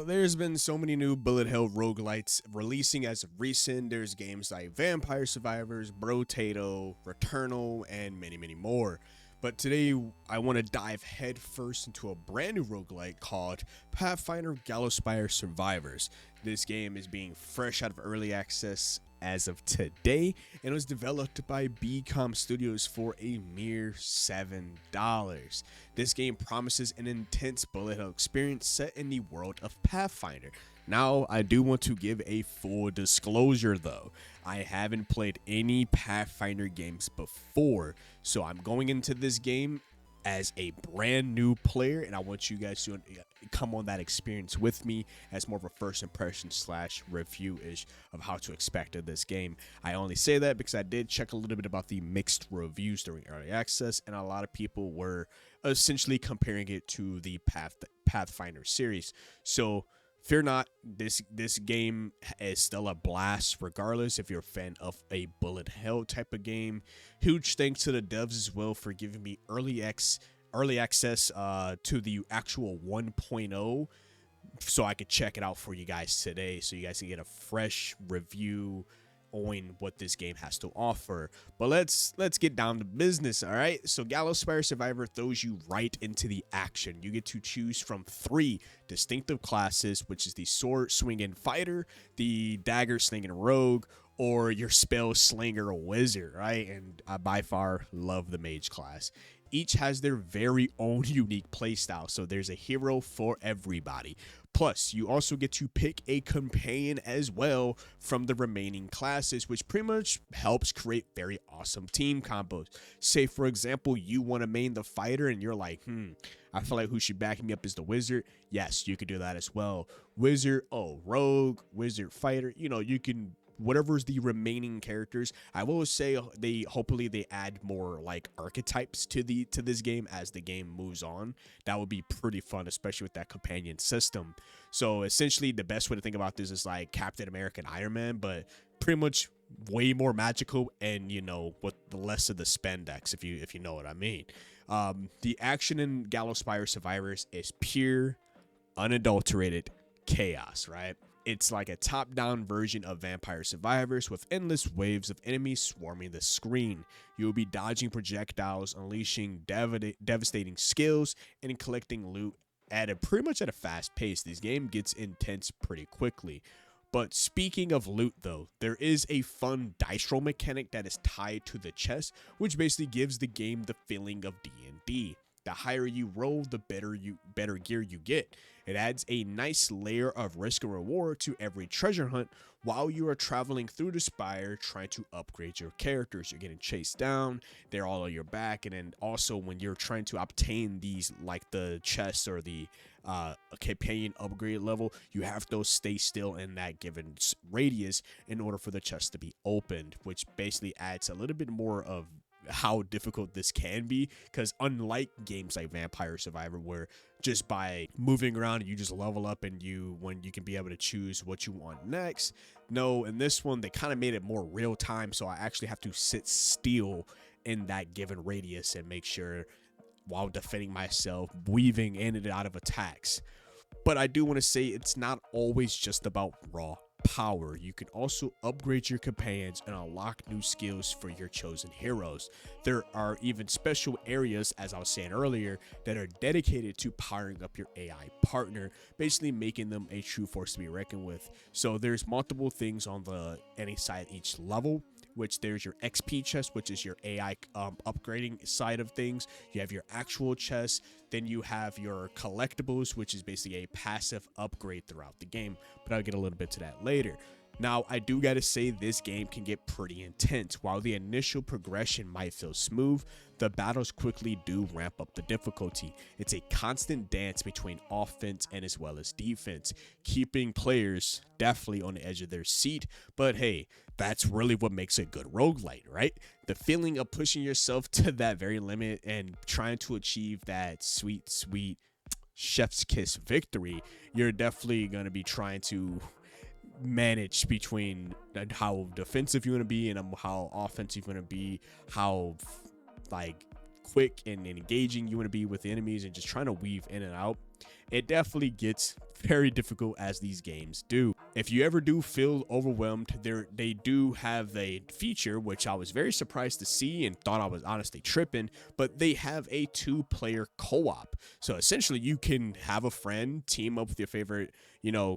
there's been so many new Bullet Hell Roguelites releasing as of recent. There's games like Vampire Survivors, Brotato, Returnal, and many, many more. But today, I want to dive headfirst into a brand new roguelite called Pathfinder Gallowspire Survivors. This game is being fresh out of early access as of today, and it was developed by BCom Studios for a mere $7. This game promises an intense bullet hell experience set in the world of Pathfinder. Now, I do want to give a full disclosure though. I haven't played any Pathfinder games before, so I'm going into this game as a brand new player, and I want you guys to come on that experience with me as more of a first impression / review-ish of how to expect of this game. I only say that because I did check a little bit about the mixed reviews during early access, and a lot of people were essentially comparing it to the Pathfinder series. So fear not, this game is still a blast regardless if you're a fan of a bullet hell type of game. Huge thanks to the devs as well for giving me early access to the actual 1.0 so I could check it out for you guys today, so you guys can get a fresh review on what this game has to offer. But let's get down to business. All right, so Gallowspire Survivor throws you right into the action. You get to choose from 3 distinctive classes, which is the sword swinging fighter, the dagger slinging rogue, or your spell slinger wizard, right? And I by far love the mage class. Each has their very own unique playstyle, so there's a hero for everybody. Plus, you also get to pick a companion as well from the remaining classes, which pretty much helps create very awesome team combos. Say, for example, you want to main the fighter and you're like, I feel like who should back me up is the wizard. Yes, you could do that as well. Wizard, rogue, wizard, fighter, you can, whatever's the remaining characters. I will say hopefully they add more like archetypes to this game as the game moves on. That would be pretty fun, especially with that companion system. So essentially the best way to think about this is like Captain America and Iron Man, but pretty much way more magical and with the less of the spandex, if you know what I mean. The action in Gallowspire Survivors is pure, unadulterated chaos, right? It's like a top-down version of Vampire Survivors with endless waves of enemies swarming the screen. You'll be dodging projectiles, unleashing devastating skills, and collecting loot pretty much at a fast pace. This game gets intense pretty quickly. But speaking of loot though, there is a fun dice roll mechanic that is tied to the chest, which basically gives the game the feeling of D&D. The higher you roll, the better gear you get. It adds a nice layer of risk and reward to every treasure hunt while you are traveling through the Spire trying to upgrade your characters. You're getting chased down, they're all on your back, and then also when you're trying to obtain these like the chests or the companion upgrade level, you have to stay still in that given radius in order for the chest to be opened, which basically adds a little bit more of how difficult this can be, because unlike games like Vampire Survivor where just by moving around you just level up and you can be able to choose what you want next, no, in this one they kind of made it more real time, so I actually have to sit still in that given radius and make sure while defending myself, weaving in and out of attacks. But I do want to say it's not always just about raw power. You can also upgrade your companions and unlock new skills for your chosen heroes. There are even special areas, as I was saying earlier, that are dedicated to powering up your AI partner, basically making them a true force to be reckoned with. So there's multiple things on any side each level, which there's your XP chest, which is your AI upgrading side of things. You have your actual chest, then you have your collectibles, which is basically a passive upgrade throughout the game, but I'll get a little bit to that later. Now, I do gotta say this game can get pretty intense. While the initial progression might feel smooth, the battles quickly do ramp up the difficulty. It's a constant dance between offense and as well as defense, keeping players definitely on the edge of their seat. But hey, that's really what makes a good roguelite, right? The feeling of pushing yourself to that very limit and trying to achieve that sweet, sweet chef's kiss victory. You're definitely gonna be trying to manage between how defensive you want to be and how offensive you want to be, how like quick and engaging you want to be with the enemies, and just trying to weave in and out. it definitely gets very difficult, as these games do. If you ever do feel overwhelmed, they do have a feature which I was very surprised to see and thought I was honestly tripping, but they have a 2-player co-op. So essentially you can have a friend team up with your favorite,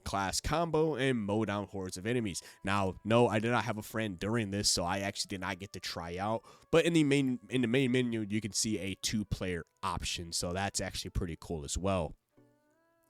class combo and mow down hordes of enemies. Now, no, I did not have a friend during this, so I actually did not get to try out, but in the main menu you can see a 2-player option, so that's actually pretty cool as well.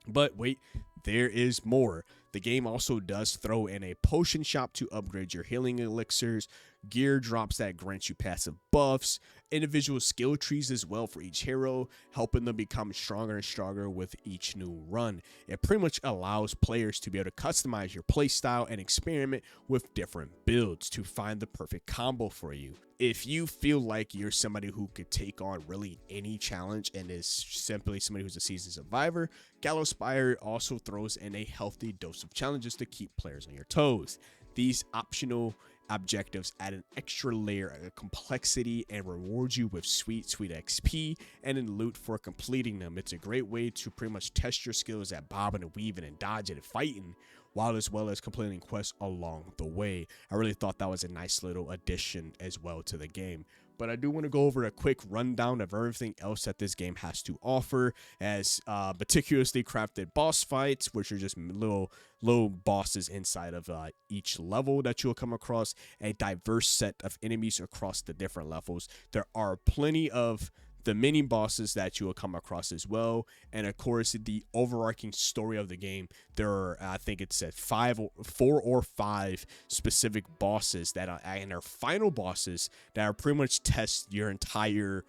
But wait, there is more. The game also does throw in a potion shop to upgrade your healing elixirs, gear drops that grant you passive buffs, individual skill trees as well for each hero, helping them become stronger and stronger with each new run. It pretty much allows players to be able to customize your playstyle and experiment with different builds to find the perfect combo for you. If you feel like you're somebody who could take on really any challenge and is simply somebody who's a seasoned survivor, Gallowspire also throws in a healthy dose of challenges to keep players on your toes. These optional objectives add an extra layer of complexity and reward you with sweet XP and in loot for completing them. It's a great way to pretty much test your skills at bobbing and weaving and dodging and fighting, while as well as completing quests along the way. I really thought that was a nice little addition as well to the game. But I do want to go over a quick rundown of everything else that this game has to offer, as meticulously crafted boss fights, which are just little bosses inside of each level that you'll come across, a diverse set of enemies across the different levels. There are plenty of the mini bosses that you will come across as well, and of course the overarching story of the game. There are, I think it said 4 or 5 specific bosses that are, and are final bosses that are pretty much test your entire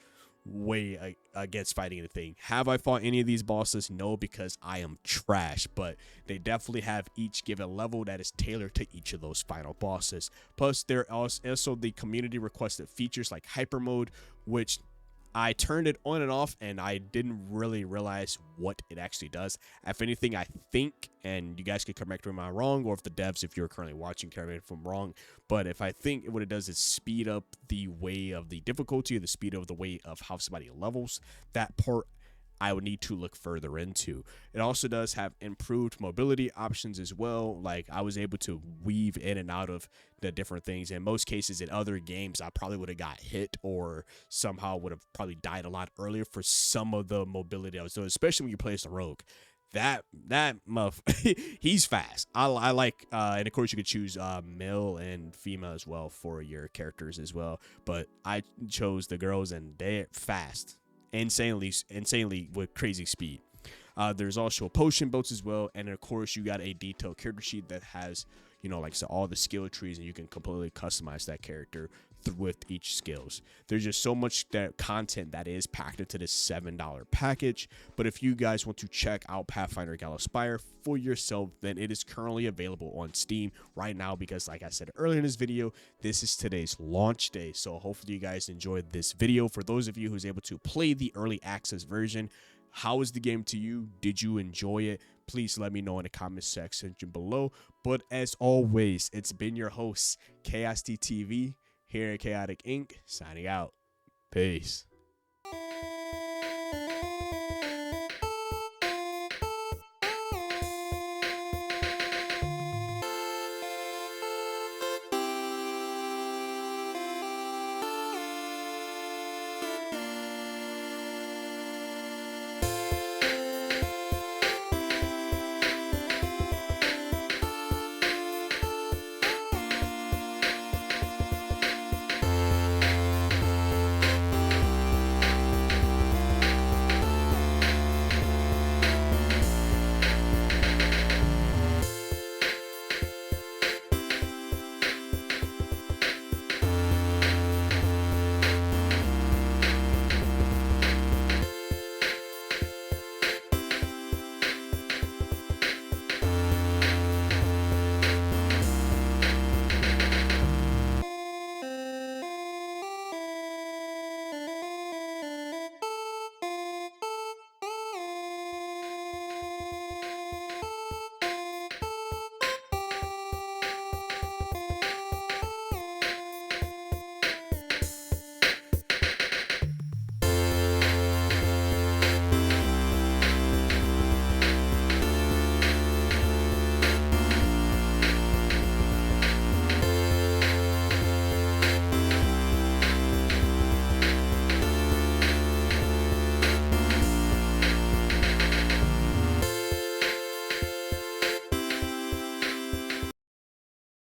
way against fighting anything. Have I fought any of these bosses? No, because I am trash, but they definitely have each given level that is tailored to each of those final bosses. Plus there are also the community requested features like hyper mode, which I turned it on and off, and I didn't really realize what it actually does. If anything, I think, and you guys can correct me if I'm wrong, or if the devs, if you're currently watching, correct me if I'm wrong, but if I think what it does is speed up the way of the difficulty, or the speed of the way of how somebody levels. That part I would need to look further into. It also does have improved mobility options as well. Like, I was able to weave in and out of the different things. In most cases, in other games, I probably would have got hit or somehow would have probably died a lot earlier for some of the mobility I was doing, especially when you play as the rogue. That he's fast. I like, and of course you could choose male and female as well for your characters as well. But I chose the girls, and they're fast. Insanely with crazy speed. There's also potion boats as well, and of course you got a detailed character sheet that has, like so all the skill trees, and you can completely customize that character with each skills. There's just so much that content that is packed into this $7 package. But if you guys want to check out Pathfinder Gallowspire for yourself, then it is currently available on Steam right now, because like I said earlier in this video, this is today's launch day. So hopefully you guys enjoyed this video. For those of you who's able to play the early access version, how is the game to you? Did you enjoy it? Please let me know in the comment section below. But as always, it's been your host, Chaos TV, here at Chaotic Inc., signing out. Peace.